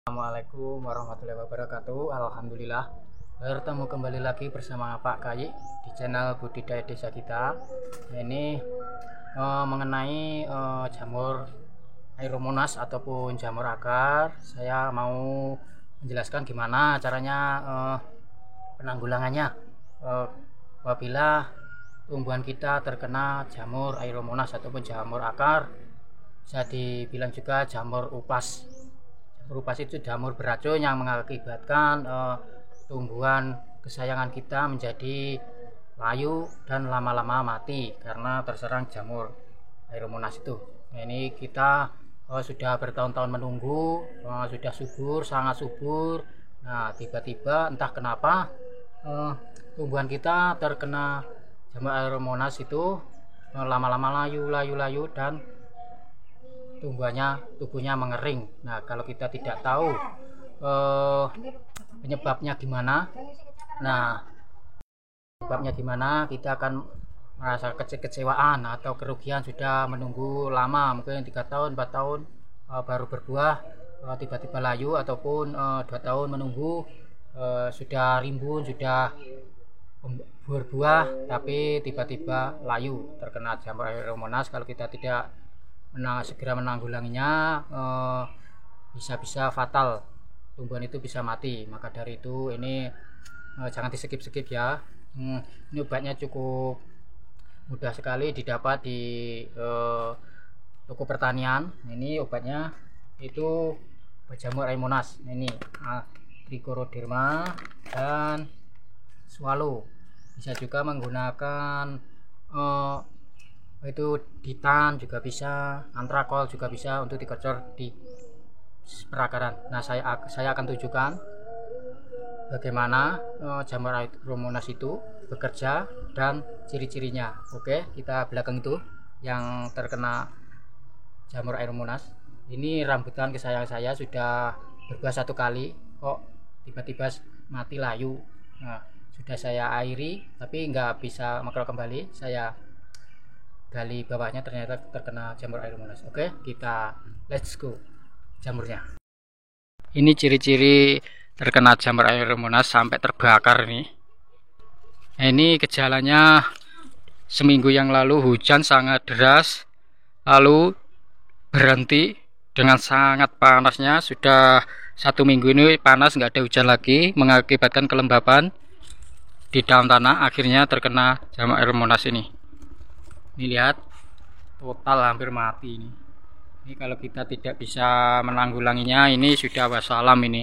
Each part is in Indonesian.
Assalamualaikum warahmatullahi wabarakatuh. Alhamdulillah bertemu kembali lagi bersama Pak Kayi di channel budidaya desa kita. Ini mengenai jamur Aeromonas ataupun jamur akar. Saya mau menjelaskan gimana caranya penanggulangannya apabila tumbuhan kita terkena jamur Aeromonas ataupun jamur akar, bisa dibilang juga jamur upas. Jamur upas itu jamur beracun yang mengakibatkan tumbuhan kesayangan kita menjadi layu dan lama-lama mati karena terserang jamur Aeromonas itu. Nah, ini kita sudah bertahun-tahun menunggu, sudah subur, sangat subur. Nah, tiba-tiba entah kenapa tumbuhan kita terkena jamur Aeromonas itu lama-lama layu dan tubuhnya mengering. Nah, kalau kita tidak tahu penyebabnya gimana, kita akan merasa kekecewaan atau kerugian. Sudah menunggu lama, mungkin 3 tahun 4 tahun baru berbuah, tiba-tiba layu, ataupun 2 tahun menunggu sudah rimbun, sudah berbuah, tapi tiba-tiba layu terkena jamur Aeromonas. Kalau kita tidak segera menanggulanginya, bisa fatal, tumbuhan itu bisa mati. Maka dari itu ini jangan di skip ya. Ini obatnya cukup mudah sekali didapat di toko pertanian. Ini obatnya itu jamur Aeromonas. Ini Trichoderma dan swallow. Bisa juga menggunakan itu ditan juga bisa, antrakol juga bisa untuk dikocor di perakaran. Nah, saya akan tunjukkan bagaimana jamur Aeromonas itu bekerja dan ciri-cirinya. Oke, kita belakang itu yang terkena jamur Aeromonas. Ini rambutan kesayangan saya sudah berbuah 1 kali, kok tiba-tiba mati layu. Nah, sudah saya airi tapi nggak bisa makro kembali. Saya gali bawahnya, ternyata terkena jamur Aeromonas. Oke, kita let's go jamurnya. Ini ciri-ciri terkena jamur Aeromonas sampai terbakar nih. Nah, ini gejalanya seminggu yang lalu hujan sangat deras, lalu berhenti dengan sangat panasnya. Sudah 1 minggu ini panas, nggak ada hujan lagi, mengakibatkan kelembapan di dalam tanah. Akhirnya terkena jamur Aeromonas ini. Ini lihat, total hampir mati ini. Ini kalau kita tidak bisa menanggulanginya, ini sudah wassalam ini.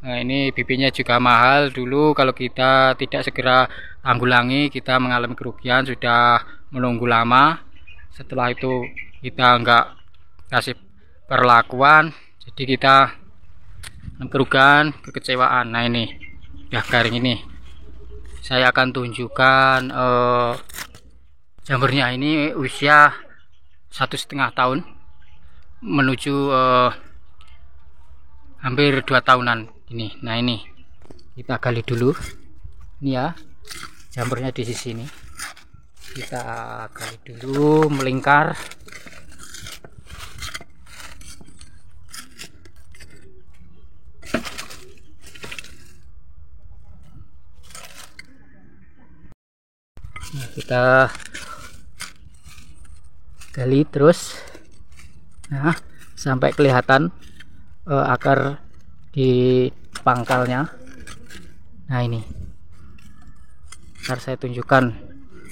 Nah, ini bibitnya juga mahal. Dulu kalau kita tidak segera tanggulangi, kita mengalami kerugian, sudah menunggu lama. Setelah itu kita nggak kasih perlakuan, jadi kita kerugian, kekecewaan. Nah, ini udah garing ini. Saya akan tunjukkan jamurnya. Ini usia 1,5 tahun menuju hampir 2 tahunan ini. Nah, ini kita gali dulu. Ini ya, jamurnya di sisi ini. Kita gali dulu, melingkar. Nah, kita gali terus, nah, sampai kelihatan akar di pangkalnya. Nah, ini ntar saya tunjukkan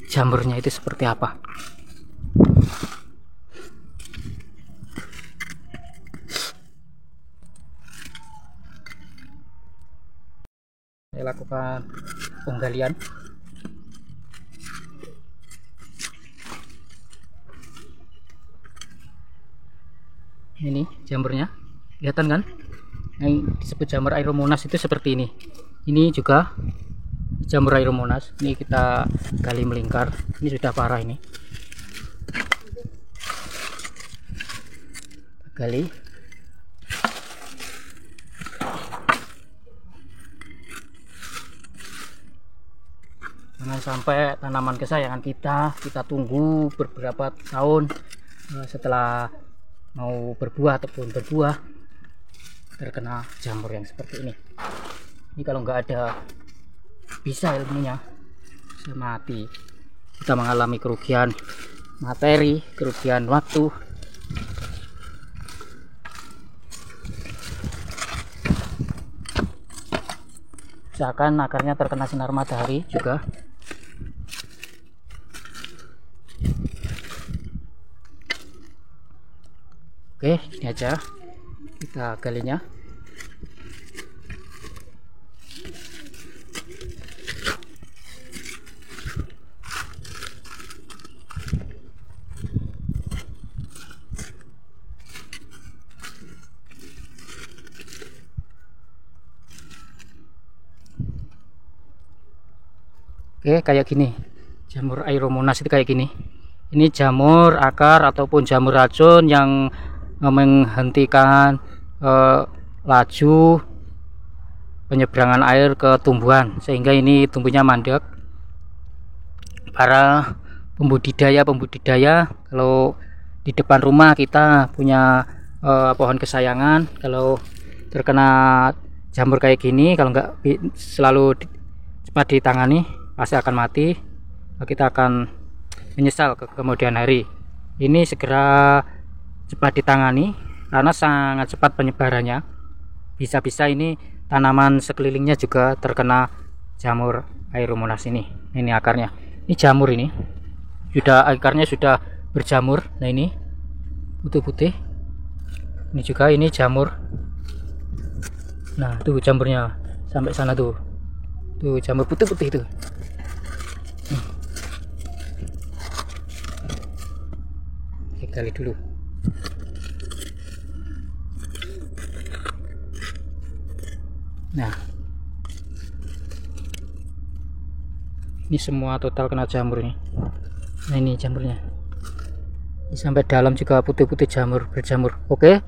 jamurnya itu seperti apa. Saya lakukan penggalian. Ini jamurnya, kelihatan kan? Yang disebut jamur Aeromonas itu seperti ini. Ini juga jamur Aeromonas. Ini kita gali melingkar. Ini sudah parah ini. Gali. Jangan sampai tanaman kesayangan kita tunggu beberapa tahun setelah mau berbuah ataupun berbuah, terkena jamur yang seperti ini. Ini kalau nggak ada bisa ilmunya bisa mati, kita mengalami kerugian materi, kerugian waktu. Misalkan akarnya terkena sinar matahari juga. Oke, ini aja kita galinya. Oke, kayak gini. Jamur Aeromonas itu kayak gini. Ini jamur akar ataupun jamur racun yang menghentikan laju penyeberangan air ke tumbuhan, sehingga ini tumbuhnya mandek. Para pembudidaya kalau di depan rumah kita punya pohon kesayangan, kalau terkena jamur kayak gini, kalau nggak selalu cepat ditangani pasti akan mati. Kita akan menyesal ke kemudian hari. Ini segera cepat ditangani karena sangat cepat penyebarannya. Bisa-bisa ini tanaman sekelilingnya juga terkena jamur Aeromonas ini. Ini akarnya. Ini jamur ini. Akarnya sudah berjamur. Nah, ini putih-putih. Ini juga ini jamur. Nah, tuh jamurnya sampai sana tuh. Tuh jamur putih-putih itu. Gali dulu. Nah, ini semua total kena jamur ini. Nah, ini jamurnya. Ini sampai dalam juga putih-putih jamur berjamur. Oke,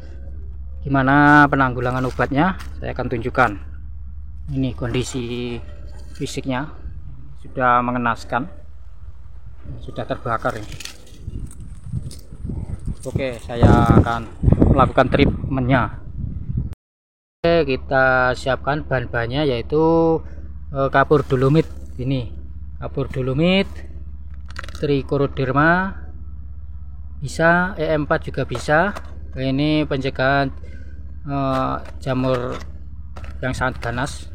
gimana penanggulangan obatnya? Saya akan tunjukkan. Ini kondisi fisiknya sudah mengenaskan, sudah terbakar ini. Oke, saya akan melakukan treatmentnya. Oke, kita siapkan bahan-bahannya, yaitu kapur dolomit. Ini kapur dolomit, trichoderma bisa, E4 juga bisa. Ini pencegahan jamur yang sangat ganas.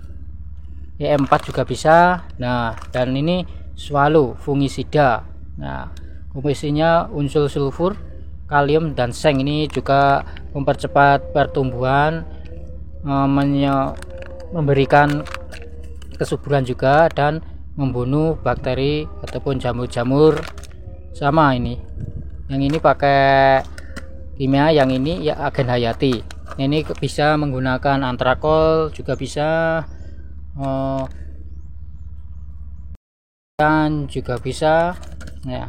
E4 juga bisa. Nah, dan ini swallow fungisida. Nah, komposisinya unsur sulfur, kalium dan seng. Ini juga mempercepat pertumbuhan, memberikan kesuburan juga, dan membunuh bakteri ataupun jamur-jamur. Sama ini, yang ini pakai kimia, yang ini ya agen hayati. Ini bisa menggunakan antrakol juga bisa, dan juga bisa. Nah,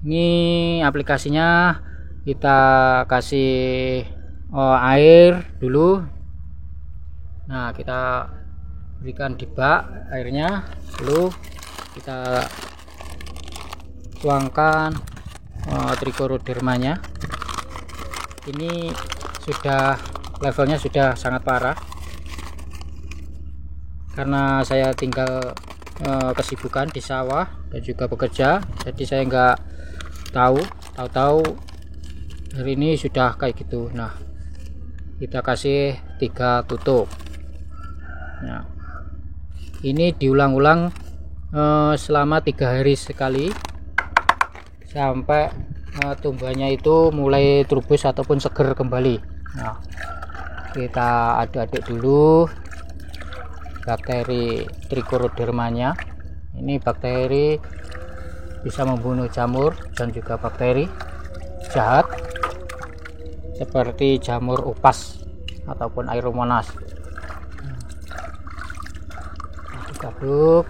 ini aplikasinya kita kasih air dulu. Nah, kita berikan di bak airnya, lalu kita tuangkan trichodermanya. Ini sudah levelnya sudah sangat parah karena saya tinggal kesibukan di sawah dan juga bekerja, jadi saya nggak tahu hari ini sudah kayak gitu. Nah, kita kasih 3 tutup. Nah, ini diulang-ulang selama 3 hari sekali sampai tumbuhannya itu mulai trubus ataupun seger kembali. Nah, kita aduk-aduk dulu bakteri trichodermanya. Ini bakteri bisa membunuh jamur dan juga bakteri jahat seperti jamur upas ataupun Aeromonas. Aduk,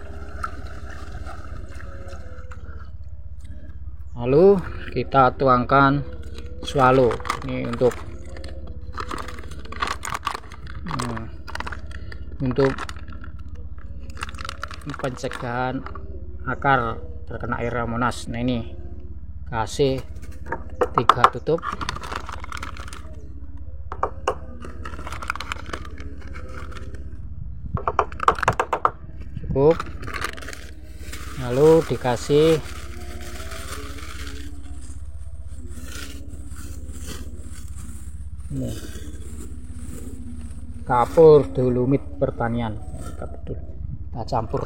lalu kita tuangkan swallow ini untuk pencegahan akar terkena Aeromonas. Nah, ini kasih 3 tutup. cukup, lalu dikasih ini kapur dolomit pertanian, kita campur.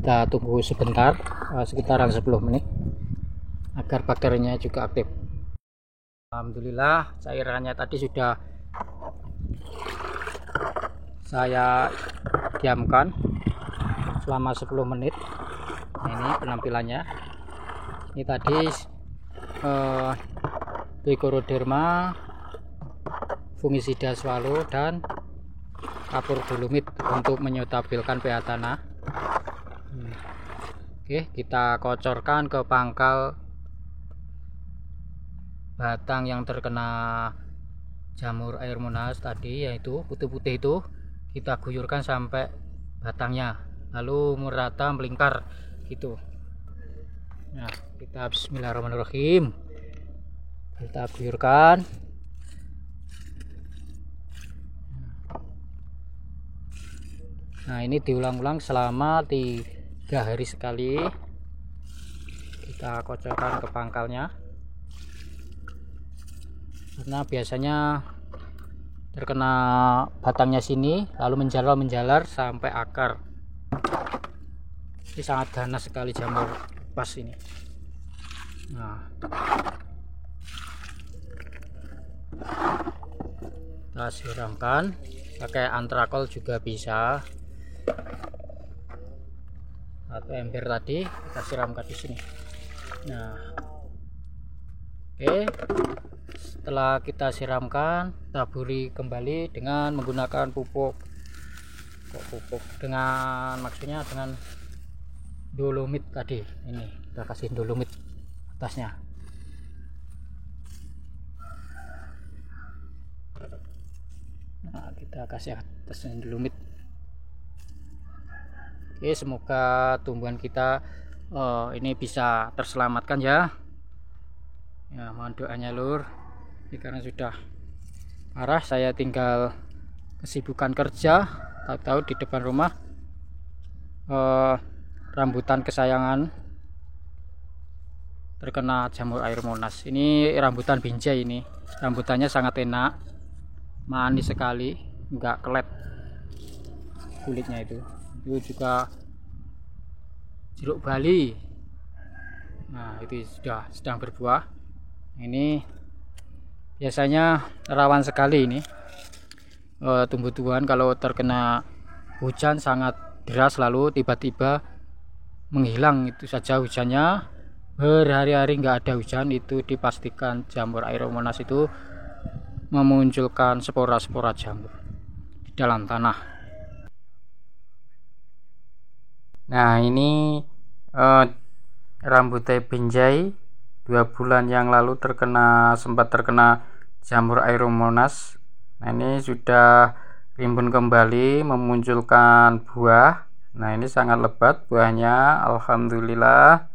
Kita tunggu sebentar, sekitaran 10 menit agar bakterinya juga aktif. Alhamdulillah cairannya tadi sudah saya diamkan selama 10 menit. Ini penampilannya. Ini tadi Trichoderma, fungisida swallow, dan kapur dolomit untuk menstabilkan pH tanah. Oke, kita kocorkan ke pangkal batang yang terkena jamur air monas tadi, yaitu putih-putih itu. Kita guyurkan sampai batangnya, lalu merata melingkar gitu. Nah, kita bismillahirrahmanirrahim, kita guyurkan. Nah, ini diulang-ulang selama 3 hari sekali. Kita kocorkan ke pangkalnya, karena biasanya terkena batangnya sini lalu menjalar sampai akar. Ini sangat ganas sekali jamur pas ini. Nah, kita siramkan pakai antrakol juga bisa, atau ember tadi kita siramkan di sini. Nah, oke, setelah kita siramkan, taburi kembali dengan menggunakan pupuk. Maksudnya dengan dolomit tadi. Ini kita kasih dolomit atasnya. Nah, kita kasih atasnya dolomit. Oke, semoga tumbuhan kita ini bisa terselamatkan ya. Ya, mohon doanya lur. Ini karena sudah parah, saya tinggal kesibukan kerja, tahu-tahu di depan rumah rambutan kesayangan terkena jamur air monas. Ini rambutan binjai, ini rambutannya sangat enak, manis sekali, enggak kelet kulitnya. Itu juga jeruk Bali. Nah, itu sudah sedang berbuah. Ini biasanya rawan sekali ini tumbuh-tumbuhan kalau terkena hujan sangat deras lalu tiba-tiba menghilang itu saja hujannya, berhari-hari nggak ada hujan, itu dipastikan jamur air monas itu memunculkan spora-spora jamur di dalam tanah. Nah, ini rambutan binjai 2 bulan yang lalu sempat terkena jamur air monas. Nah, ini sudah rimbun kembali memunculkan buah. Nah, ini sangat lebat buahnya, alhamdulillah.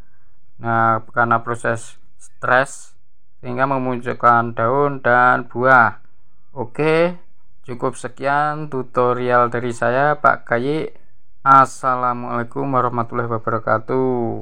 Nah, karena proses stres sehingga memunculkan daun dan buah. Oke, cukup sekian tutorial dari saya, Pak Kayi. Assalamualaikum warahmatullahi wabarakatuh.